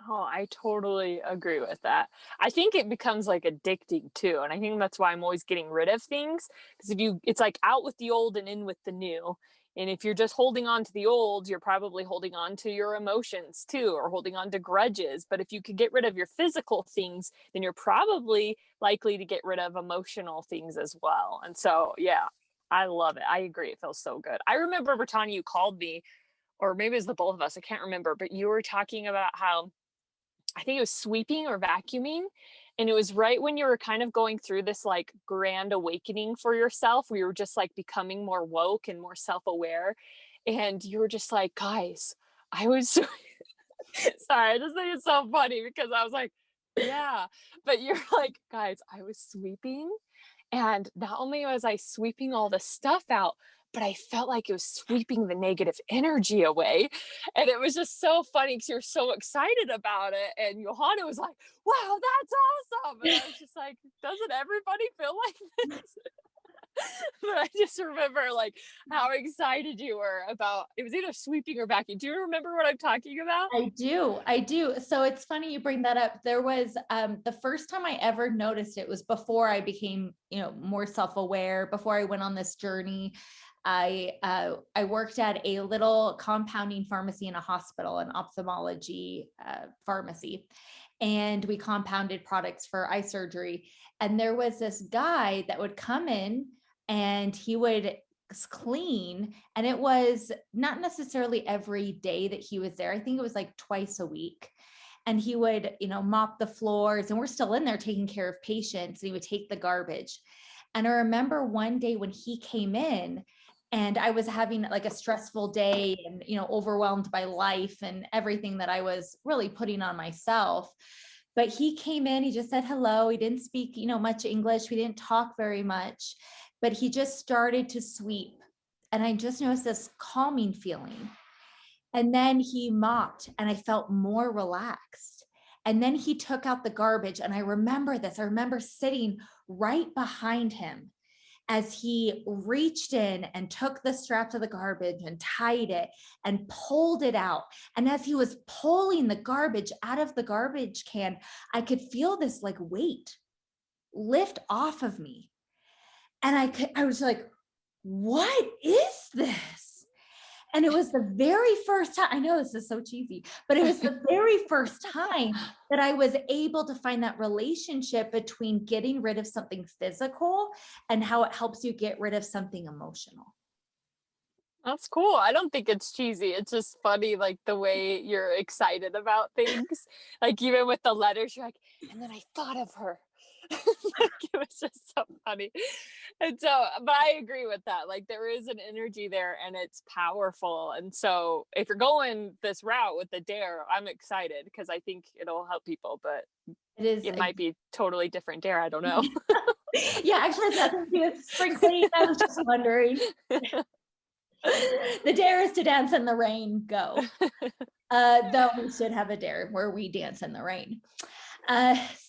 Oh, I totally agree with that. I think it becomes like addicting too. And I think that's why I'm always getting rid of things. Because it's like out with the old and in with the new. And if you're just holding on to the old, you're probably holding on to your emotions too, or holding on to grudges. But if you could get rid of your physical things, then you're probably likely to get rid of emotional things as well. And so, yeah, I love it. I agree. It feels so good. I remember, Brittany, you called me, or maybe it was the both of us. I can't remember, but you were talking about how I think it was sweeping or vacuuming. And it was right when you were kind of going through this like grand awakening for yourself, where you were just like becoming more woke and more self aware. And you were just like, guys, I was sorry. I just think it's so funny because I was like, yeah. But you're like, guys, I was sweeping. And not only was I sweeping all the stuff out, but I felt like it was sweeping the negative energy away. And it was just so funny because you were so excited about it. And Johanna was like, wow, that's awesome. And I was just like, doesn't everybody feel like this? But I just remember like how excited you were about, it was either sweeping or vacuuming. Do you remember what I'm talking about? I do. I do. So it's funny you bring that up. There was the first time I ever noticed it was before I became, more self-aware, before I went on this journey. I worked at a little compounding pharmacy in a hospital, an ophthalmology pharmacy, and we compounded products for eye surgery. And there was this guy that would come in and he would clean, and it was not necessarily every day that he was there. I think it was like twice a week. And he would, mop the floors, and we're still in there taking care of patients. And he would take the garbage. And I remember one day when he came in, and I was having like a stressful day and, overwhelmed by life and everything that I was really putting on myself. But he came in, he just said hello. He didn't speak, much English. We didn't talk very much, but he just started to sweep. And I just noticed this calming feeling. And then he mopped, and I felt more relaxed. And then he took out the garbage. And I remember this. I remember sitting right behind him as he reached in and took the straps of the garbage and tied it and pulled it out. And as he was pulling the garbage out of the garbage can, I could feel this like weight lift off of me. And I was like, what is this? And it was the very first time, I know this is so cheesy, but it was the very first time that I was able to find that relationship between getting rid of something physical and how it helps you get rid of something emotional. That's cool. I don't think it's cheesy. It's just funny, like the way you're excited about things. Like even with the letters, you're like, and then I thought of her. Like it was just so funny. And so, but I agree with that. Like there is an energy there and it's powerful. And so if you're going this route with the dare, I'm excited because I think it'll help people, but it might be totally different dare. I don't know. Yeah, actually, it's nothing to do with sprinkling. I was just wondering. The dare is to dance in the rain. Go. Though we should have a dare where we dance in the rain.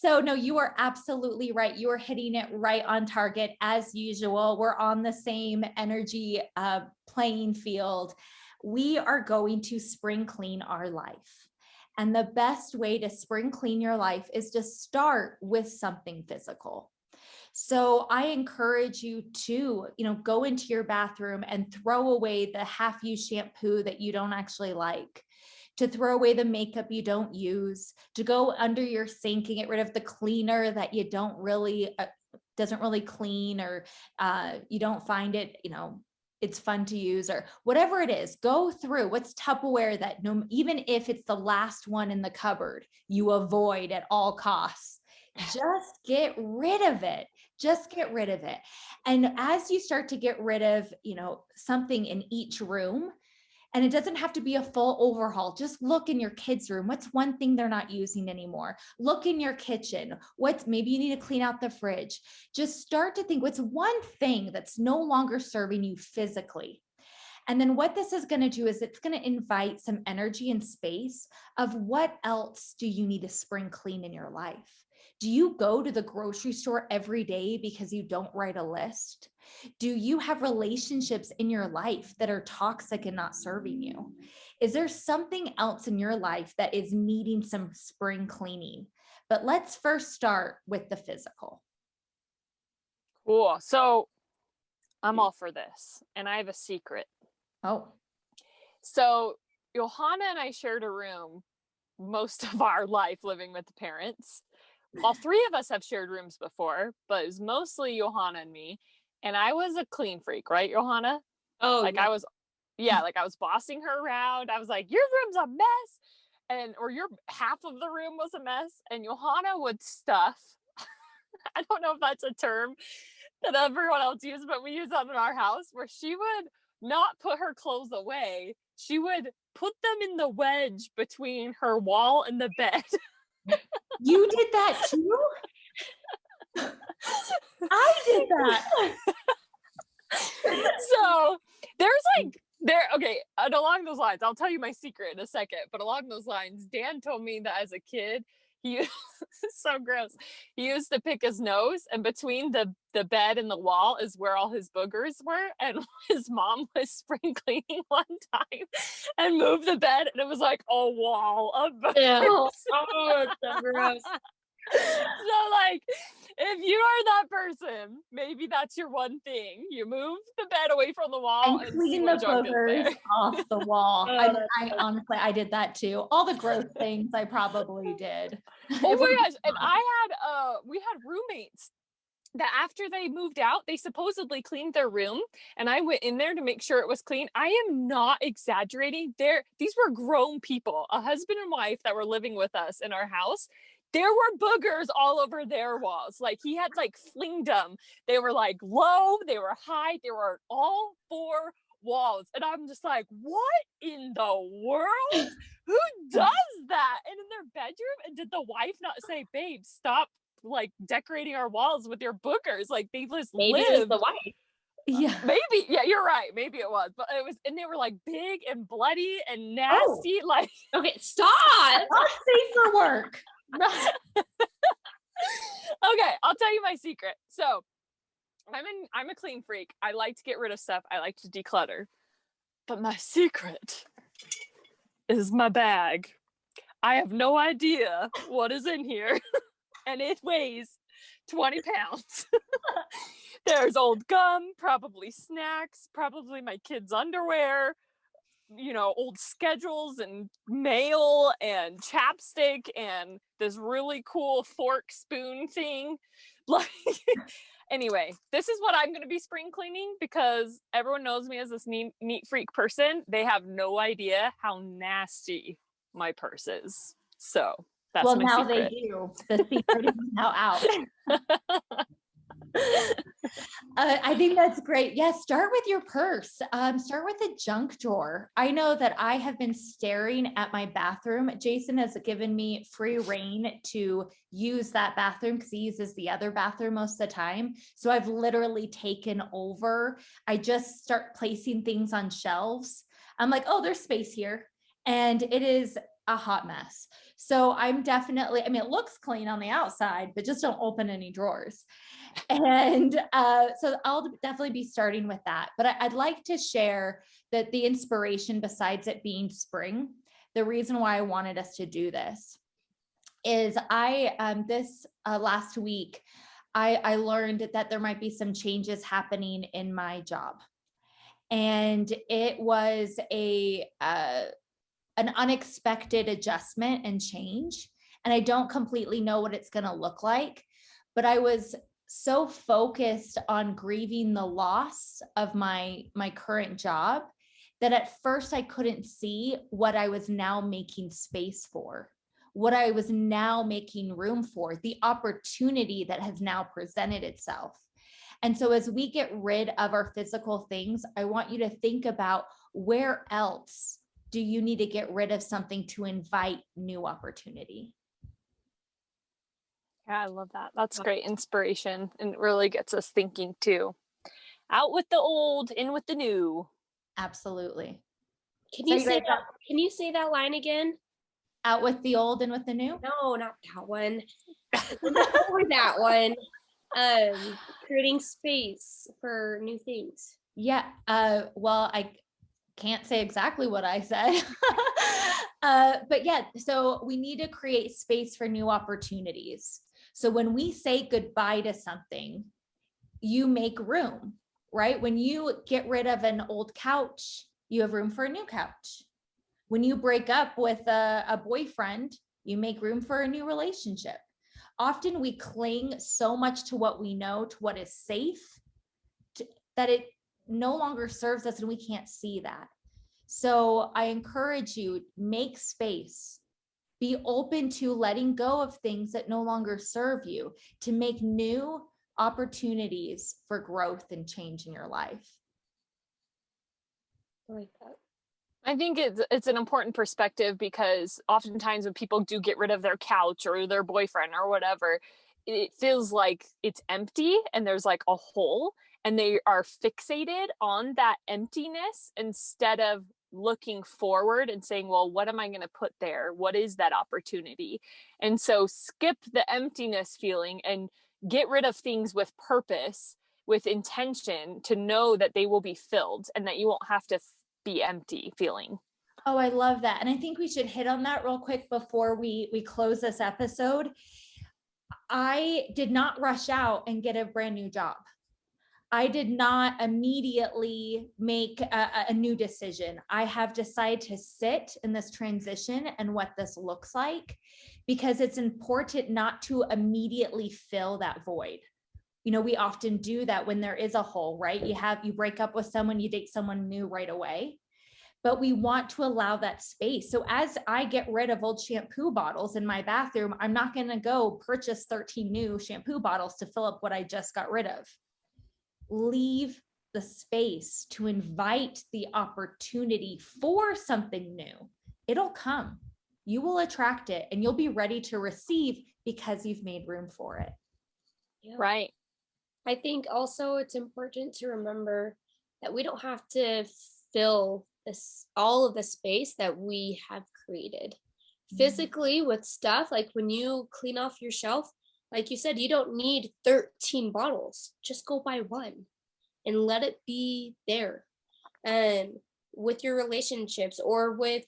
So no, you are absolutely right. You are hitting it right on target as usual. We're on the same energy playing field. We are going to spring clean our life. And the best way to spring clean your life is to start with something physical. So I encourage you to, go into your bathroom and throw away the half-used shampoo that you don't actually like, to throw away the makeup you don't use, to go under your sink and get rid of the cleaner that you don't really, doesn't really clean, or you don't find it, it's fun to use, or whatever it is. Go through what's Tupperware that even if it's the last one in the cupboard, you avoid at all costs. Just get rid of it. Just get rid of it. And as you start to get rid of, something in each room, and it doesn't have to be a full overhaul. Just look in your kids' room. What's one thing they're not using anymore? Look in your kitchen. Maybe you need to clean out the fridge. Just start to think, what's one thing that's no longer serving you physically? And then what this is going to do is it's going to invite some energy and space of what else do you need to spring clean in your life? Do you go to the grocery store every day because you don't write a list? Do you have relationships in your life that are toxic and not serving you? Is there something else in your life that is needing some spring cleaning? But let's first start with the physical. Cool. So I'm all for this, and I have a secret. Oh. So Johanna and I shared a room most of our life living with the parents. All three of us have shared rooms before, but it's mostly Johanna and me. And I was a clean freak, right, Johanna? Oh, Like yeah. I was bossing her around. I was like, your room's a mess. Or your half of the room was a mess. And Johanna would stuff. I don't know if that's a term that everyone else uses, but we use that in our house, where she would not put her clothes away. She would put them in the wedge between her wall and the bed. You did that too? I did that. So okay, and along those lines, I'll tell you my secret in a second, but along those lines, Dan told me that as a kid, it's so gross. He used to pick his nose, and between the bed and the wall is where all his boogers were. And his mom was spring cleaning one time and moved the bed, and it was like a wall of boogers. Oh, it's so gross. So like, if you are that person, maybe that's your one thing. You move the bed away from the wall and clean the boogers off the wall. I honestly, I did that too. All the gross things I probably did. Oh my gosh. And we had roommates that after they moved out, they supposedly cleaned their room, and I went in there to make sure it was clean. I am not exaggerating. These were grown people, a husband and wife that were living with us in our house. There were boogers all over their walls. Like he had like flinged them. They were like low, they were high, they were all four walls. And I'm just like, what in the world? Who does that? And in their bedroom? And did the wife not say, babe, stop like decorating our walls with your boogers? Like they just Maybe lived. it was the wife. Yeah. Maybe. Yeah, you're right. Maybe it was. But it was, and they were like big and bloody and nasty. Like, Okay, stop. Not safe for work. okay, I'll tell you my secret. So I'm a clean freak. I like to get rid of stuff. I like to declutter. But my secret is my bag. I have no idea what is in here. And it weighs 20 pounds. There's old gum, probably snacks, probably my kids' underwear, old schedules and mail and chapstick and this really cool fork spoon thing. Like, anyway, this is what I'm going to be spring cleaning, because everyone knows me as this neat freak person. They have no idea how nasty my purse is. So that's my now secret. they do. The secret is now out. I think that's great. Yes, start with your purse. Start with a junk drawer. I know that I have been staring at my bathroom. Jason has given me free reign to use that bathroom because he uses the other bathroom most of the time. So I've literally taken over. I just start placing things on shelves. I'm like, oh, there's space here. And it is a hot mess. So I'm definitely, it looks clean on the outside, but just don't open any drawers. And so I'll definitely be starting with that. But I'd like to share that the inspiration, besides it being spring, the reason why I wanted us to do this is last week, I learned that there might be some changes happening in my job. And it was an unexpected adjustment and change. And I don't completely know what it's going to look like, but I was so focused on grieving the loss of my current job that at first I couldn't see what I was now making space for, what I was now making room for, the opportunity that has now presented itself. And so as we get rid of our physical things, I want you to think about, where else do you need to get rid of something to invite new opportunity? Yeah, I love that. That's great inspiration, and it really gets us thinking too. Out with the old, in with the new. Absolutely. Can you say that line again? Out with the old and with the new? No, not that one. Or that one. Creating space for new things. Yeah. Well, can't say exactly what I said. But yeah, so we need to create space for new opportunities. So when we say goodbye to something, you make room, right? When you get rid of an old couch, you have room for a new couch. When you break up with a boyfriend, you make room for a new relationship. Often we cling so much to what we know, to what is safe, that it no longer serves us and we can't see that. So I encourage you, make space. Be open to letting go of things that no longer serve you, to make new opportunities for growth and change in your life. I like that. I think it's an important perspective, because oftentimes when people do get rid of their couch or their boyfriend or whatever, it feels like it's empty and there's like a hole, and they are fixated on that emptiness instead of looking forward and saying, well, what am I going to put there? What is that opportunity? And so skip the emptiness feeling and get rid of things with purpose, with intention, to know that they will be filled and that you won't have to be empty feeling. Oh, I love that. And I think we should hit on that real quick before we close this episode. I did not rush out and get a brand new job. I did not immediately make a new decision. I have decided to sit in this transition and what this looks like, because it's important not to immediately fill that void. You know, we often do that when there is a hole, right? You break up with someone, you date someone new right away, but we want to allow that space. So as I get rid of old shampoo bottles in my bathroom, I'm not going to go purchase 13 new shampoo bottles to fill up what I just got rid of. Leave the space to invite the opportunity for something new. It'll come. You will attract it and you'll be ready to receive because you've made room for it. Yeah. Right. I think also it's important to remember that we don't have to fill all of the space that we have created physically with stuff. Like when you clean off your shelf, like you said, you don't need 13 bottles. Just go buy one and let it be there. And with your relationships or with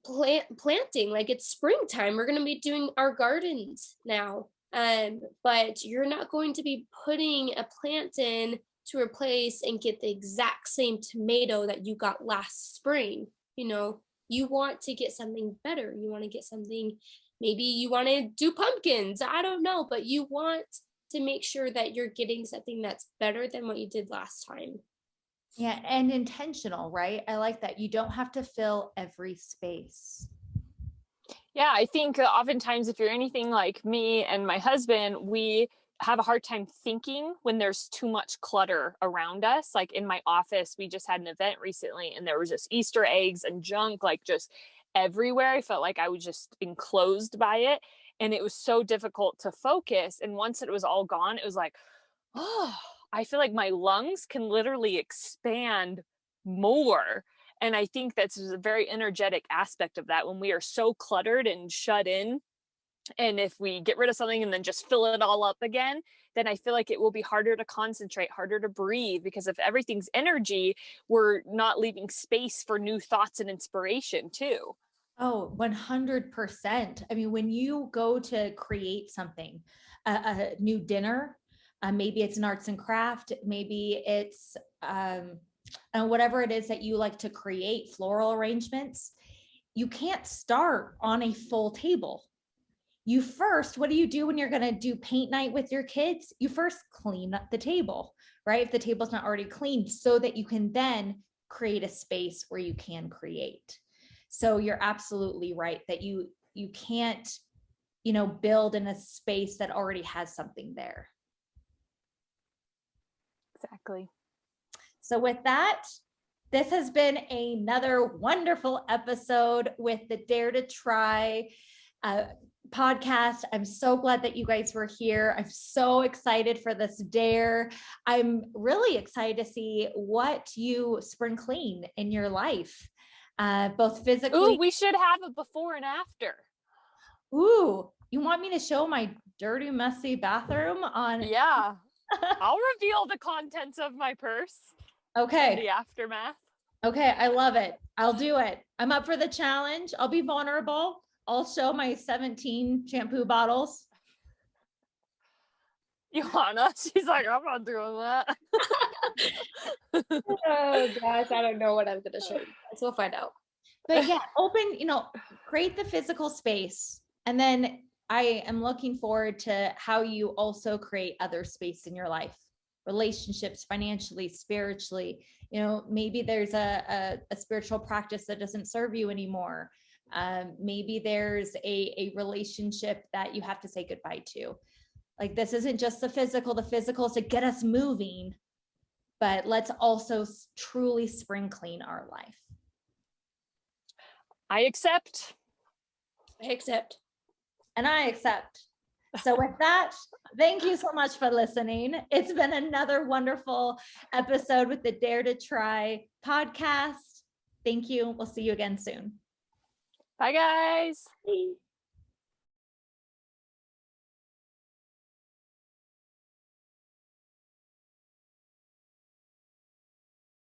planting, like it's springtime, we're going to be doing our gardens now. But you're not going to be putting a plant in to replace and get the exact same tomato that you got last spring. You know, you want to get something better. You want to get something, maybe you want to do pumpkins. I don't know, but you want to make sure that you're getting something that's better than what you did last time. Yeah, and intentional, right? I like that. You don't have to fill every space. Yeah, I think oftentimes if you're anything like me and my husband, we have a hard time thinking when there's too much clutter around us. Like in my office, we just had an event recently and there was just Easter eggs and junk like just everywhere. I felt like I was just enclosed by it, and it was so difficult to focus. And once it was all gone, it was like, oh, I feel like my lungs can literally expand more. And I think that's a very energetic aspect of that when we are so cluttered and shut in. And if we get rid of something and then just fill it all up again, then I feel like it will be harder to concentrate, harder to breathe, because if everything's energy, we're not leaving space for new thoughts and inspiration too. Oh, 100%. I mean, when you go to create something, a new dinner, maybe it's an arts and craft, maybe it's whatever it is that you like to create, floral arrangements, you can't start on a full table. You first, what do you do when you're going to do paint night with your kids? You first clean up the table, right? If the table's not already cleaned, so that you can then create a space where you can create. So you're absolutely right that you can't, build in a space that already has something there. Exactly. So with that, this has been another wonderful episode with the Dare to Try podcast. I'm so glad that you guys were here. I'm so excited for this dare. I'm really excited to see what you spring clean in your life, both physically. Ooh, we should have a before and after. Ooh, you want me to show my dirty, messy bathroom on? Yeah. I'll reveal the contents of my purse. Okay. The aftermath. Okay, I love it. I'll do it. I'm up for the challenge. I'll be vulnerable. I'll show my 17 shampoo bottles. Johanna, she's like, I'm not doing that. Oh gosh, I don't know what I'm gonna show you guys. We'll find out. But yeah, open, create the physical space. And then I am looking forward to how you also create other space in your life, relationships, financially, spiritually. Maybe there's a spiritual practice that doesn't serve you anymore. Maybe there's a relationship that you have to say goodbye to. Like, this isn't just the physical is to get us moving, but let's also truly spring clean our life. I accept. I accept. And I accept. So with that, thank you so much for listening. It's been another wonderful episode with the Dare to Try podcast. Thank you. We'll see you again soon. Bye, guys. Bye.